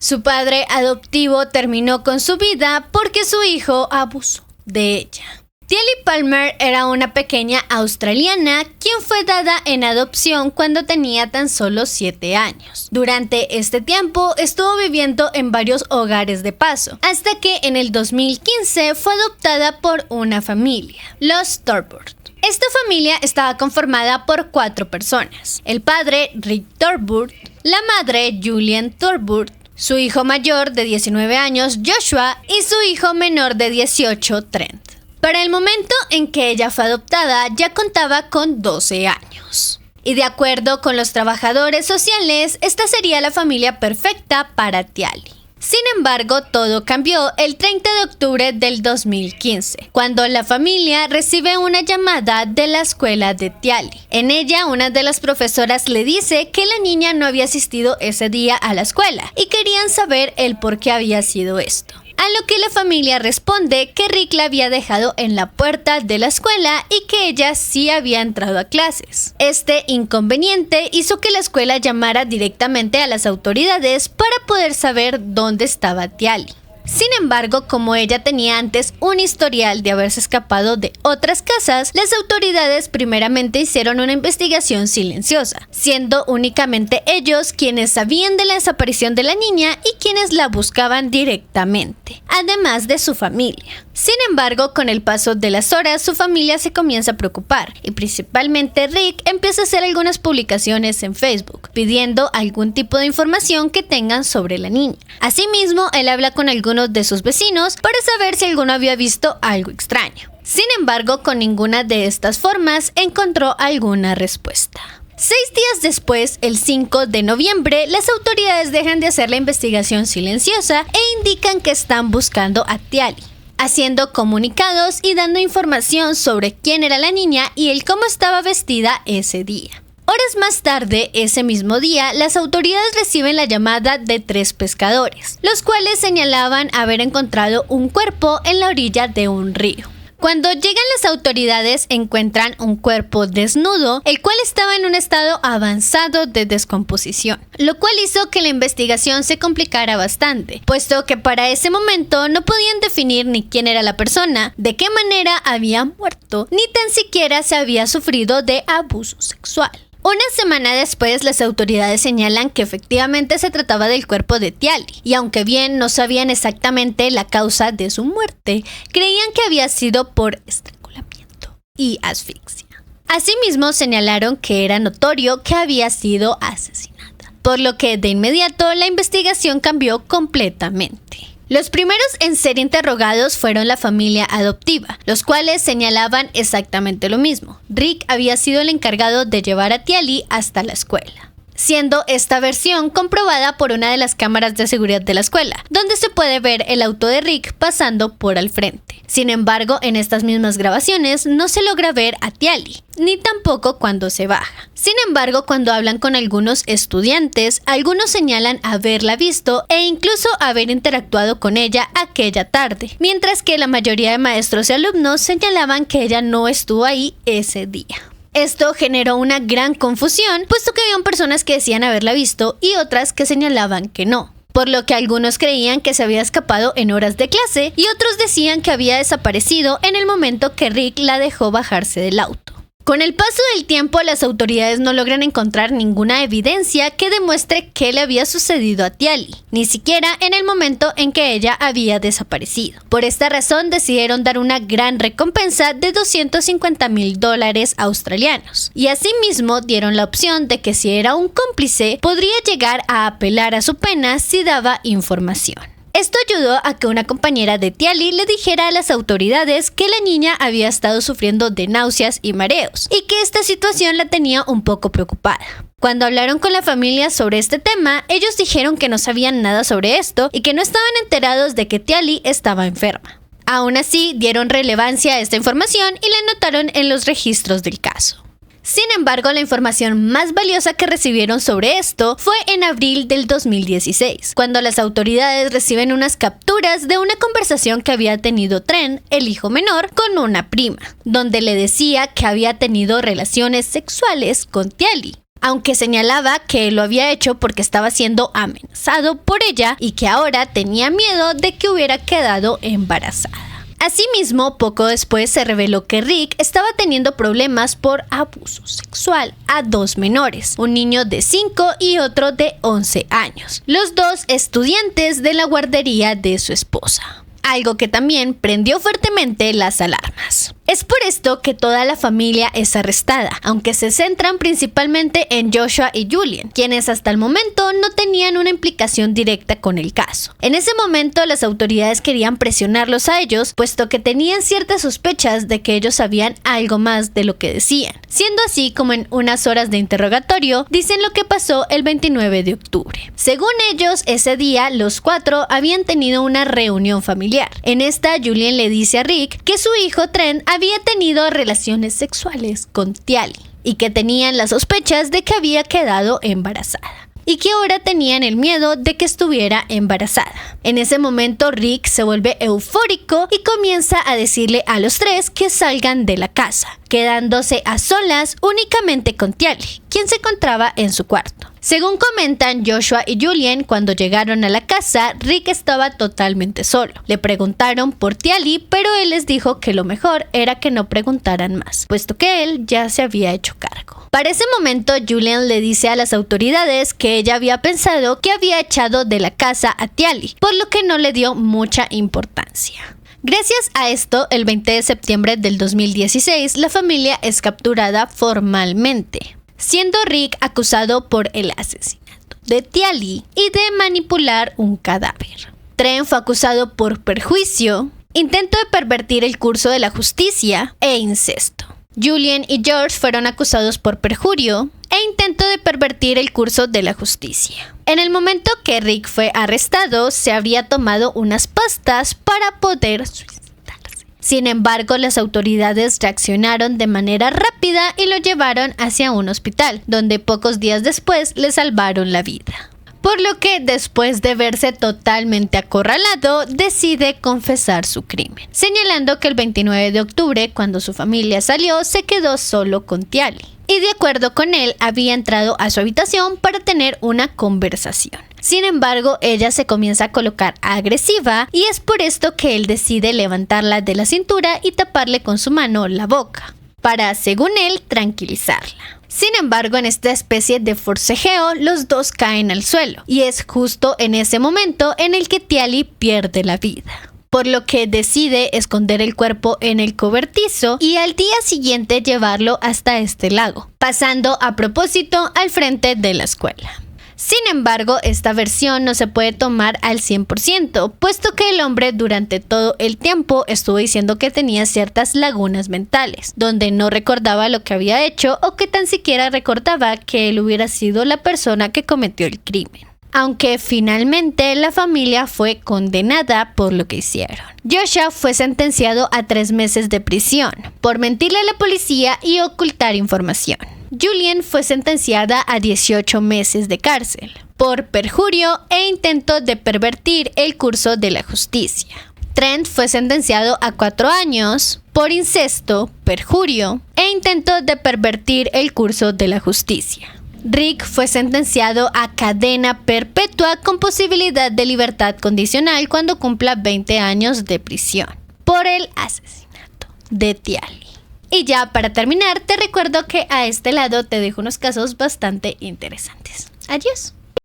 Su padre adoptivo terminó con su vida porque su hijo abusó de ella. Tiali Palmer era una pequeña australiana quien fue dada en adopción cuando tenía tan solo 7 años. Durante este tiempo estuvo viviendo en varios hogares de paso, hasta que en el 2015 fue adoptada por una familia, los Thorburn. Esta familia estaba conformada por 4 personas: el padre, Rick Thorburn, la madre, Julian Thorburn, su hijo mayor de 19 años, Joshua, y su hijo menor de 18, Trent. Para el momento en que ella fue adoptada, ya contaba con 12 años. Y de acuerdo con los trabajadores sociales, esta sería la familia perfecta para Tiali. Sin embargo, todo cambió el 30 de octubre del 2015, cuando la familia recibe una llamada de la escuela de Tiali. En ella, una de las profesoras le dice que la niña no había asistido ese día a la escuela y querían saber el por qué había sido esto. A lo que la familia responde que Rick la había dejado en la puerta de la escuela y que ella sí había entrado a clases. Este inconveniente hizo que la escuela llamara directamente a las autoridades para poder saber dónde estaba Tiali. Sin embargo, como ella tenía antes un historial de haberse escapado de otras casas, las autoridades primeramente hicieron una investigación silenciosa, siendo únicamente ellos quienes sabían de la desaparición de la niña y quienes la buscaban directamente, además de su familia. Sin embargo, con el paso de las horas, su familia se comienza a preocupar y principalmente Rick empieza a hacer algunas publicaciones en Facebook, pidiendo algún tipo de información que tengan sobre la niña. Asimismo, él habla con algunos de sus vecinos para saber si alguno había visto algo extraño. Sin embargo, con ninguna de estas formas encontró alguna respuesta. 6 días después, el 5 de noviembre, las autoridades dejan de hacer la investigación silenciosa e indican que están buscando a Tiali, haciendo comunicados y dando información sobre quién era la niña y el cómo estaba vestida ese día. Horas más tarde, ese mismo día, las autoridades reciben la llamada de 3 pescadores, los cuales señalaban haber encontrado un cuerpo en la orilla de un río. Cuando llegan las autoridades, encuentran un cuerpo desnudo, el cual estaba en un estado avanzado de descomposición, lo cual hizo que la investigación se complicara bastante, puesto que para ese momento no podían definir ni quién era la persona, de qué manera había muerto, ni tan siquiera se había sufrido de abuso sexual. Una semana después, las autoridades señalan que efectivamente se trataba del cuerpo de Tiali, y aunque bien no sabían exactamente la causa de su muerte, creían que había sido por estrangulamiento y asfixia. Asimismo, señalaron que era notorio que había sido asesinada, por lo que de inmediato la investigación cambió completamente. Los primeros en ser interrogados fueron la familia adoptiva, los cuales señalaban exactamente lo mismo. Rick había sido el encargado de llevar a Tiali hasta la escuela, siendo esta versión comprobada por una de las cámaras de seguridad de la escuela, donde se puede ver el auto de Rick pasando por al frente. Sin embargo, en estas mismas grabaciones no se logra ver a Tiali, ni tampoco cuando se baja. Sin embargo, cuando hablan con algunos estudiantes, algunos señalan haberla visto e incluso haber interactuado con ella aquella tarde, mientras que la mayoría de maestros y alumnos señalaban que ella no estuvo ahí ese día. Esto generó una gran confusión, puesto que habían personas que decían haberla visto y otras que señalaban que no, por lo que algunos creían que se había escapado en horas de clase y otros decían que había desaparecido en el momento que Rick la dejó bajarse del auto. Con el paso del tiempo, las autoridades no logran encontrar ninguna evidencia que demuestre qué le había sucedido a Tiali, ni siquiera en el momento en que ella había desaparecido. Por esta razón, decidieron dar una gran recompensa de $250,000 australianos, y asimismo dieron la opción de que si era un cómplice, podría llegar a apelar a su pena si daba información. Esto ayudó a que una compañera de Tiali le dijera a las autoridades que la niña había estado sufriendo de náuseas y mareos, y que esta situación la tenía un poco preocupada. Cuando hablaron con la familia sobre este tema, ellos dijeron que no sabían nada sobre esto y que no estaban enterados de que Tiali estaba enferma. Aún así, dieron relevancia a esta información y la anotaron en los registros del caso. Sin embargo, la información más valiosa que recibieron sobre esto fue en abril del 2016, cuando las autoridades reciben unas capturas de una conversación que había tenido Trent, el hijo menor, con una prima, donde le decía que había tenido relaciones sexuales con Tiali. aunque señalaba que lo había hecho porque estaba siendo amenazado por ella y que ahora tenía miedo de que hubiera quedado embarazada. Asimismo, poco después se reveló que Rick estaba teniendo problemas por abuso sexual a 2 menores, un niño de 5 y otro de 11 años, los 2 estudiantes de la guardería de su esposa. Algo que también prendió fuertemente las alarmas. Es por esto que toda la familia es arrestada, aunque se centran principalmente en Joshua y Julian, quienes hasta el momento no tenían una implicación directa con el caso. En ese momento las autoridades querían presionarlos a ellos, puesto que tenían ciertas sospechas de que ellos sabían algo más de lo que decían. Siendo así como en unas horas de interrogatorio dicen lo que pasó el 29 de octubre. Según ellos, ese día los 4 habían tenido una reunión familiar. En esta, Julian le dice a Rick que su hijo Trent había tenido relaciones sexuales con Tiali y que tenían las sospechas de que había quedado embarazada y que ahora tenían el miedo de que estuviera embarazada. En ese momento Rick se vuelve eufórico y comienza a decirle a los 3 que salgan de la casa, quedándose a solas únicamente con Tiali, quien se encontraba en su cuarto. Según comentan Joshua y Julian, cuando llegaron a la casa, Rick estaba totalmente solo. Le preguntaron por Tiali, pero él les dijo que lo mejor era que no preguntaran más, puesto que él ya se había hecho cargo. Para ese momento, Julian le dice a las autoridades que ella había pensado que había echado de la casa a Tiali, por lo que no le dio mucha importancia. Gracias a esto, el 20 de septiembre del 2016, la familia es capturada formalmente, siendo Rick acusado por el asesinato de Tiali y de manipular un cadáver. Trent fue acusado por perjuicio, intento de pervertir el curso de la justicia e incesto. Julian y George fueron acusados por perjurio e intento de pervertir el curso de la justicia. En el momento que Rick fue arrestado, se habría tomado unas pastas para poder suicidarse. Sin embargo, las autoridades reaccionaron de manera rápida y lo llevaron hacia un hospital, donde pocos días después le salvaron la vida. Por lo que, después de verse totalmente acorralado, decide confesar su crimen, señalando que el 29 de octubre, cuando su familia salió, se quedó solo con Tiali. Y de acuerdo con él, había entrado a su habitación para tener una conversación. Sin embargo, ella se comienza a colocar agresiva y es por esto que él decide levantarla de la cintura y taparle con su mano la boca, para, según él, tranquilizarla. Sin embargo, en esta especie de forcejeo, los 2 caen al suelo, y es justo en ese momento en el que Tiali pierde la vida, por lo que decide esconder el cuerpo en el cobertizo y al día siguiente llevarlo hasta este lago, pasando a propósito al frente de la escuela. Sin embargo, esta versión no se puede tomar al 100%, puesto que el hombre durante todo el tiempo estuvo diciendo que tenía ciertas lagunas mentales, donde no recordaba lo que había hecho o que tan siquiera recordaba que él hubiera sido la persona que cometió el crimen. Aunque finalmente la familia fue condenada por lo que hicieron. Joshua fue sentenciado a 3 meses de prisión por mentirle a la policía y ocultar información. Julian fue sentenciada a 18 meses de cárcel por perjurio e intento de pervertir el curso de la justicia. Trent fue sentenciado a 4 años por incesto, perjurio e intento de pervertir el curso de la justicia. Rick fue sentenciado a cadena perpetua con posibilidad de libertad condicional cuando cumpla 20 años de prisión por el asesinato de Tiali. Y ya para terminar, te recuerdo que a este lado te dejo unos casos bastante interesantes. Adiós.